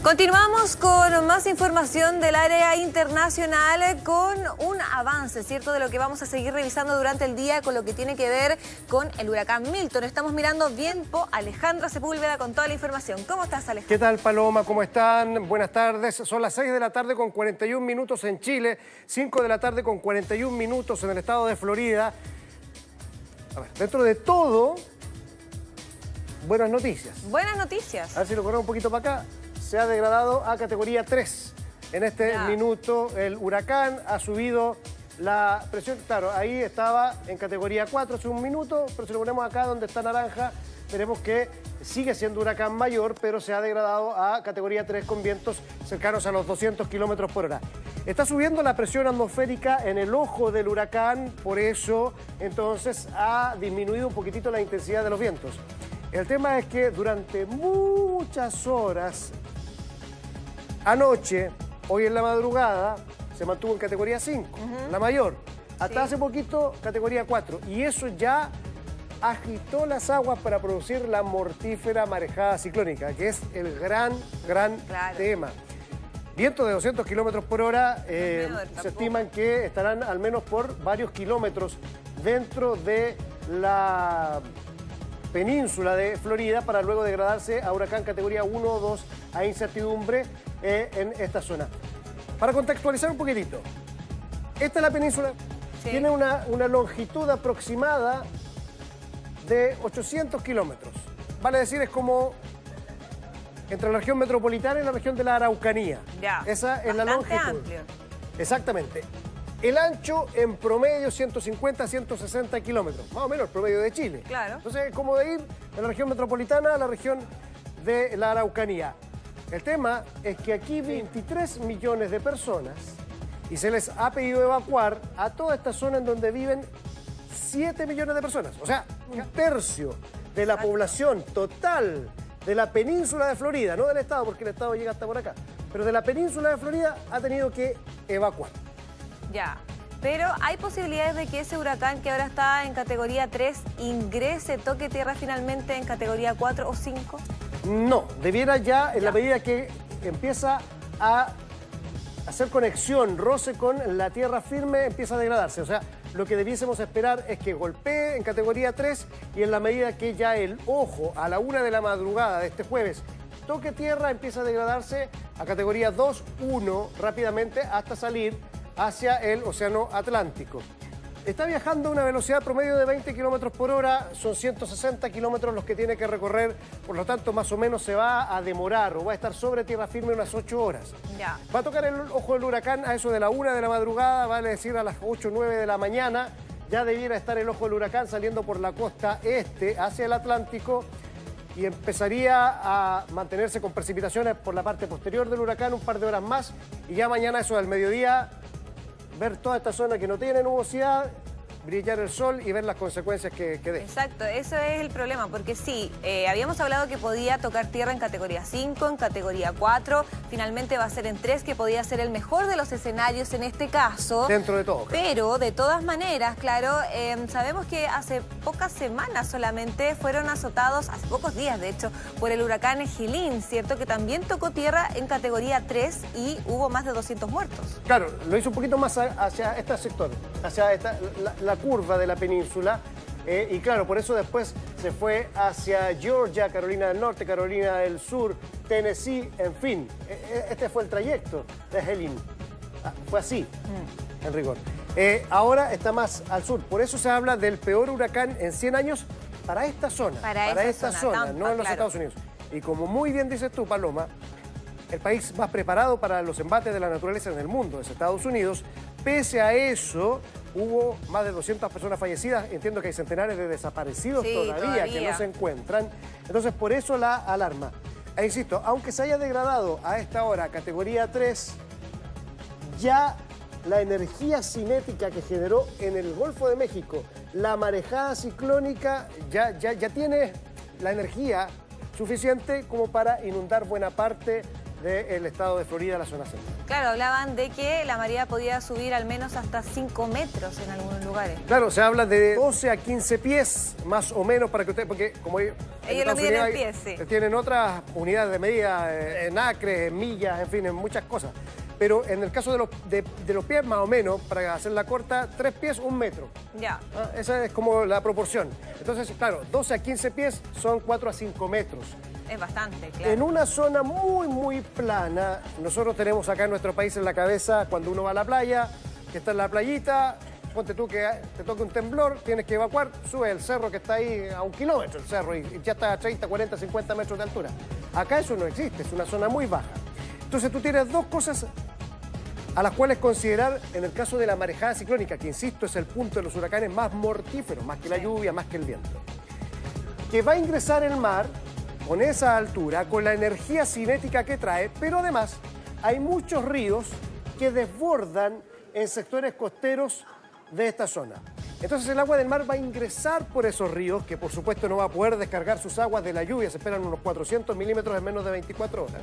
Continuamos con más información del área internacional con un avance, ¿cierto?, de lo que vamos a seguir revisando durante el día con lo que tiene que ver con el huracán Milton. Estamos mirando Viempo. Alejandra Sepúlveda con toda la información. ¿Cómo estás, Alejandra? ¿Qué tal, Paloma? ¿Cómo están? Buenas tardes. Son las 6 de la tarde con 41 minutos en Chile, 5 de la tarde con 41 minutos en el estado de Florida. A ver, dentro de todo, buenas noticias. Buenas noticias. A ver si lo corremos un poquito para acá. Se ha degradado a categoría 3. En este minuto el huracán ha subido la presión. Claro, ahí estaba en categoría 4 hace un minuto, pero si lo ponemos acá donde está naranja, veremos que sigue siendo huracán mayor, pero se ha degradado a categoría 3 con vientos cercanos a los 200 kilómetros por hora. Está subiendo la presión atmosférica en el ojo del huracán, por eso entonces ha disminuido un poquitito la intensidad de los vientos. El tema es que durante muchas horas, anoche, hoy en la madrugada, se mantuvo en categoría 5, la mayor. Hasta hace poquito, categoría 4. Y eso ya agitó las aguas para producir la mortífera marejada ciclónica, que es el gran tema. Vientos de 200 kilómetros por hora se estiman que estarán al menos por varios kilómetros dentro de la península de Florida para luego degradarse a huracán categoría 1 o 2 a incertidumbre en esta zona. Para contextualizar un poquitito, esta es la península, tiene una longitud aproximada de 800 kilómetros. Vale decir, es como entre la región metropolitana y la región de la Araucanía. Esa es la longitud. Amplio. Exactamente. El ancho en promedio 150 a 160 kilómetros, más o menos el promedio de Chile. Claro. Entonces es como de ir de la región metropolitana a la región de la Araucanía. El tema es que aquí 23 millones de personas y se les ha pedido evacuar a toda esta zona en donde viven 7 millones de personas. O sea, un tercio de la población total de la península de Florida, no del estado porque el estado llega hasta por acá, pero de la península de Florida ha tenido que evacuar. Ya, pero ¿hay posibilidades de que ese huracán que ahora está en categoría 3 ingrese, toque tierra finalmente en categoría 4 o 5? No, debiera ya, en la medida que empieza a hacer conexión, roce con la tierra firme, empieza a degradarse. O sea, lo que debiésemos esperar es que golpee en categoría 3 y en la medida que ya el ojo a la 1 de la madrugada de este jueves toque tierra, empieza a degradarse a categoría 2, 1 rápidamente hasta salir hacia el océano Atlántico. Está viajando a una velocidad promedio de 20 kilómetros por hora, son 160 kilómetros los que tiene que recorrer, por lo tanto más o menos se va a demorar o va a estar sobre tierra firme unas 8 horas. Va a tocar el ojo del huracán a eso de la 1 de la madrugada, vale decir a las 8 o 9 de la mañana, ya debiera estar el ojo del huracán saliendo por la costa este hacia el Atlántico y empezaría a mantenerse con precipitaciones por la parte posterior del huracán un par de horas más y ya mañana eso del mediodía ver toda esta zona que no tiene nubosidad, brillar el sol y ver las consecuencias que dé. Exacto, eso es el problema, porque sí, habíamos hablado que podía tocar tierra en categoría 5, en categoría 4, finalmente va a ser en 3, que podía ser el mejor de los escenarios en este caso. Dentro de todo. Claro. Pero, de todas maneras, claro, sabemos que hace pocas semanas solamente fueron azotados, hace pocos días de hecho, por el huracán Helene, ¿cierto? Que también tocó tierra en categoría 3 y hubo más de 200 muertos. Claro, lo hizo un poquito más hacia este sector, hacia la curva de la península y claro, por eso después se fue hacia Georgia, Carolina del Norte, Carolina del Sur, Tennessee, en fin, este fue el trayecto de Helene, fue así en rigor. Ahora está más al sur, por eso se habla del peor huracán en 100 años para esta zona, para esta zona, Tampa, no en los Estados Unidos. Y como muy bien dices tú, Paloma, el país más preparado para los embates de la naturaleza en el mundo es Estados Unidos. Pese a eso, hubo más de 200 personas fallecidas. Entiendo que hay centenares de desaparecidos todavía que no se encuentran. Entonces, por eso la alarma. E insisto, aunque se haya degradado a esta hora categoría 3, ya la energía cinética que generó en el Golfo de México, la marejada ciclónica, ya tiene la energía suficiente como para inundar buena parte del estado de Florida, la zona central. Claro, hablaban de que la marea podía subir al menos hasta 5 metros en algunos lugares. Claro, se habla de 12 a 15 pies, más o menos, para que ustedes, porque como ellos lo miden en pies, sí. Tienen otras unidades de medida, en acres, en millas, en fin, en muchas cosas. Pero en el caso de los pies, más o menos, para hacerla corta, 3 pies, 1 metro. Ya. Esa es como la proporción. Entonces, claro, 12 a 15 pies son 4 a 5 metros. Es bastante, claro. En una zona muy, muy plana, nosotros tenemos acá en nuestro país en la cabeza, cuando uno va a la playa, que está en la playita, ponte tú que te toca un temblor, tienes que evacuar, sube el cerro que está ahí a 1 kilómetro el cerro y ya está a 30, 40, 50 metros de altura. Acá eso no existe, es una zona muy baja. Entonces tú tienes dos cosas a las cuales considerar en el caso de la marejada ciclónica, que insisto es el punto de los huracanes más mortíferos, más que la lluvia, más que el viento. Que va a ingresar el mar con esa altura, con la energía cinética que trae, pero además hay muchos ríos que desbordan en sectores costeros de esta zona. Entonces el agua del mar va a ingresar por esos ríos, que por supuesto no va a poder descargar sus aguas de la lluvia, se esperan unos 400 milímetros en menos de 24 horas.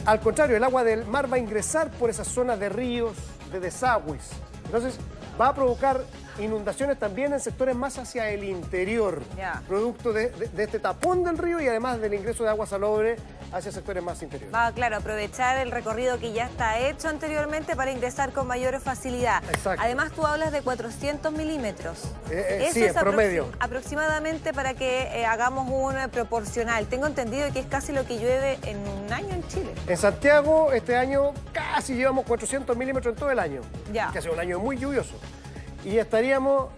Al contrario, el agua del mar va a ingresar por esas zonas de ríos, de desagües. Entonces va a provocar inundaciones también en sectores más hacia el interior, producto de este tapón del río y además del ingreso de agua salobre hacia sectores más interiores. Va, claro, aprovechar el recorrido que ya está hecho anteriormente para ingresar con mayor facilidad. Exacto. Además, tú hablas de 400 milímetros. Sí, en promedio. Aproximadamente para que hagamos un proporcional. Tengo entendido que es casi lo que llueve en un año en Chile. En Santiago, este año casi llevamos 400 milímetros en todo el año. Ya. Que ha sido un año muy lluvioso. Y estaríamos,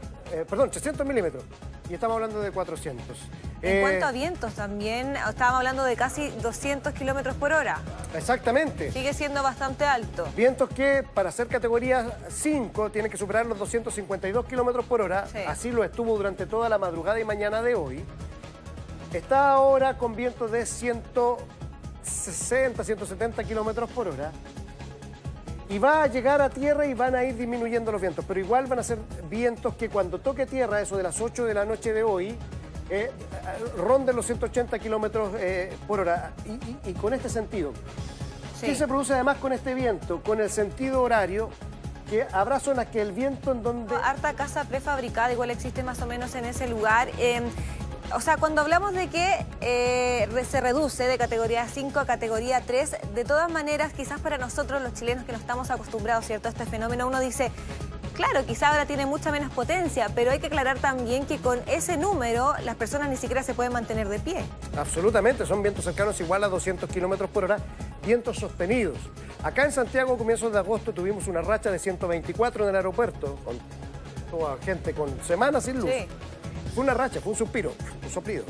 300 milímetros. Y estamos hablando de 400. En cuanto a vientos también, estábamos hablando de casi 200 kilómetros por hora. Exactamente. Sigue siendo bastante alto. Vientos que para ser categoría 5 tienen que superar los 252 kilómetros por hora. Sí. Así lo estuvo durante toda la madrugada y mañana de hoy. Está ahora con vientos de 160, 170 kilómetros por hora. Y va a llegar a tierra y van a ir disminuyendo los vientos, pero igual van a ser vientos que cuando toque tierra, eso de las 8 de la noche de hoy, ronden los 180 kilómetros por hora. Y con este sentido, sí. ¿Qué se produce además con este viento? Con el sentido horario, que habrá zonas que el viento en donde... Harta casa prefabricada, igual existe más o menos en ese lugar. O sea, cuando hablamos de que se reduce de categoría 5 a categoría 3, de todas maneras, quizás para nosotros los chilenos que no estamos acostumbrados, ¿cierto?, a este fenómeno, uno dice, claro, quizás ahora tiene mucha menos potencia, pero hay que aclarar también que con ese número las personas ni siquiera se pueden mantener de pie. Absolutamente, son vientos cercanos igual a 200 kilómetros por hora, vientos sostenidos. Acá en Santiago, a comienzos de agosto, tuvimos una racha de 124 en el aeropuerto, con toda gente con semanas sin luz. Sí. Fue una racha, fue un suspiro, un soplido.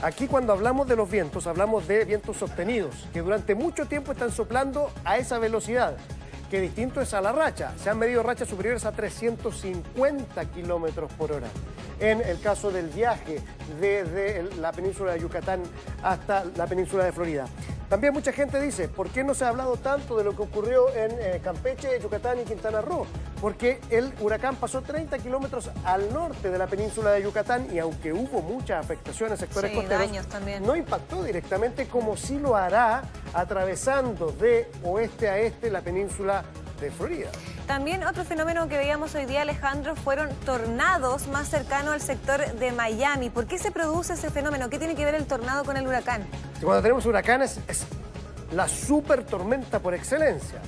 Aquí cuando hablamos de los vientos, hablamos de vientos sostenidos, que durante mucho tiempo están soplando a esa velocidad, que distinto es a la racha. Se han medido rachas superiores a 350 kilómetros por hora. En el caso del viaje desde la península de Yucatán hasta la península de Florida. También mucha gente dice, ¿por qué no se ha hablado tanto de lo que ocurrió en Campeche, Yucatán y Quintana Roo? Porque el huracán pasó 30 kilómetros al norte de la península de Yucatán y aunque hubo muchas afectaciones en sectores costeros, daños también. No impactó directamente como sí lo hará atravesando de oeste a este la península de Florida. También otro fenómeno que veíamos hoy día, Alejandro, fueron tornados más cercanos al sector de Miami. ¿Por qué se produce ese fenómeno? ¿Qué tiene que ver el tornado con el huracán? Cuando tenemos huracanes es la super tormenta por excelencia.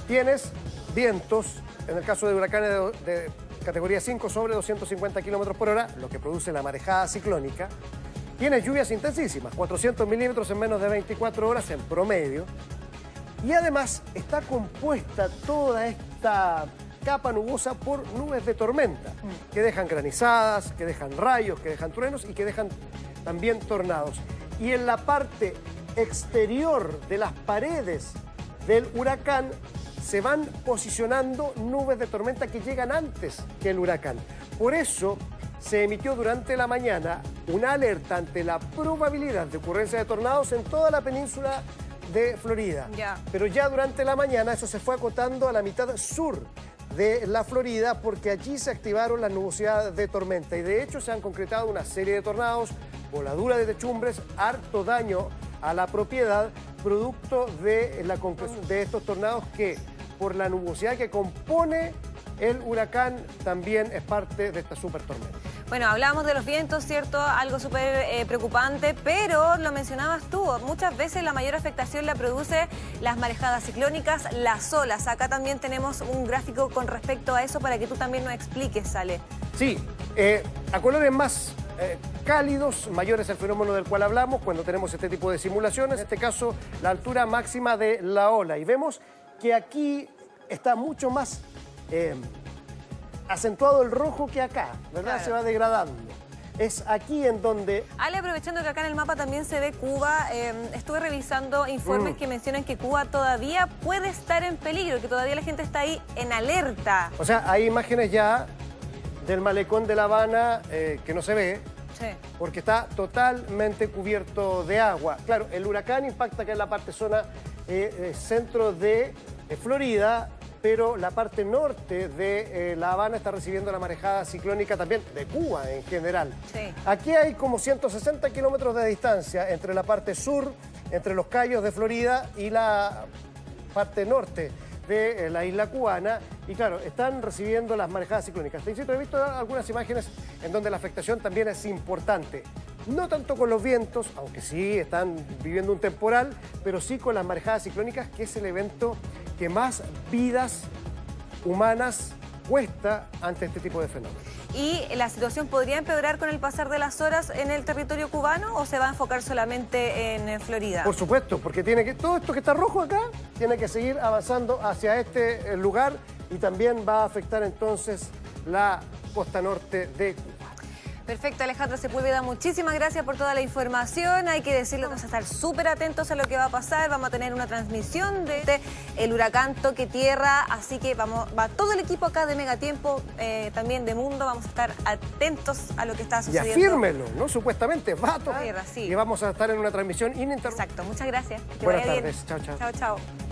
Tienes vientos, en el caso de huracanes de categoría 5 sobre 250 kilómetros por hora, lo que produce la marejada ciclónica. Tienes lluvias intensísimas, 400 milímetros en menos de 24 horas en promedio. Y además está compuesta toda esta capa nubosa por nubes de tormenta, que dejan granizadas, que dejan rayos, que dejan truenos y que dejan también tornados. Y en la parte exterior de las paredes del huracán se van posicionando nubes de tormenta que llegan antes que el huracán. Por eso se emitió durante la mañana una alerta ante la probabilidad de ocurrencia de tornados en toda la península de Florida. Pero ya durante la mañana eso se fue acotando a la mitad sur de la Florida porque allí se activaron las nubosidades de tormenta y de hecho se han concretado una serie de tornados, voladuras de techumbres, harto daño a la propiedad, producto de la concreción de estos tornados que, por la nubosidad que compone el huracán, también es parte de esta super tormenta. Bueno, hablábamos de los vientos, ¿cierto? Algo súper preocupante, pero lo mencionabas tú, muchas veces la mayor afectación la produce las marejadas ciclónicas, las olas. Acá también tenemos un gráfico con respecto a eso para que tú también nos expliques, Ale. Sí, a colores más cálidos, mayor es el fenómeno del cual hablamos cuando tenemos este tipo de simulaciones, en este caso la altura máxima de la ola. Y vemos que aquí está mucho más acentuado el rojo que acá, ¿verdad? Claro. Se va degradando. Es aquí en donde... Ale, aprovechando que acá en el mapa también se ve Cuba, estuve revisando informes que mencionan que Cuba todavía puede estar en peligro, que todavía la gente está ahí en alerta. O sea, hay imágenes ya del malecón de La Habana que no se ve, Sí. porque está totalmente cubierto de agua. Claro, el huracán impacta acá en la parte zona centro de Florida, pero la parte norte de La Habana está recibiendo la marejada ciclónica también de Cuba en general. Sí. Aquí hay como 160 kilómetros de distancia entre la parte sur, entre los Cayos de Florida y la parte norte de la isla cubana, y claro, están recibiendo las marejadas ciclónicas. Te insisto, he visto algunas imágenes en donde la afectación también es importante. No tanto con los vientos, aunque sí están viviendo un temporal, pero sí con las marejadas ciclónicas, que es el evento que más vidas humanas cuesta ante este tipo de fenómenos. ¿Y la situación podría empeorar con el pasar de las horas en el territorio cubano o se va a enfocar solamente en Florida? Por supuesto, porque todo esto que está rojo acá tiene que seguir avanzando hacia este lugar y también va a afectar entonces la costa norte de Cuba. Perfecto, Alejandra Sepúlveda, muchísimas gracias por toda la información. Hay que decirlo, vamos a estar súper atentos a lo que va a pasar. Vamos a tener una transmisión de el huracán Toque Tierra, así que va todo el equipo acá de Megatiempo, también de Mundo, vamos a estar atentos a lo que está Y sucediendo. afírmelo, ¿no? Supuestamente va a tocar. Tierra, sí. Y vamos a estar en una transmisión ininterrumpida. Exacto, muchas gracias. Que Buenas vaya bien. tardes, chao, chao. Chao, chao.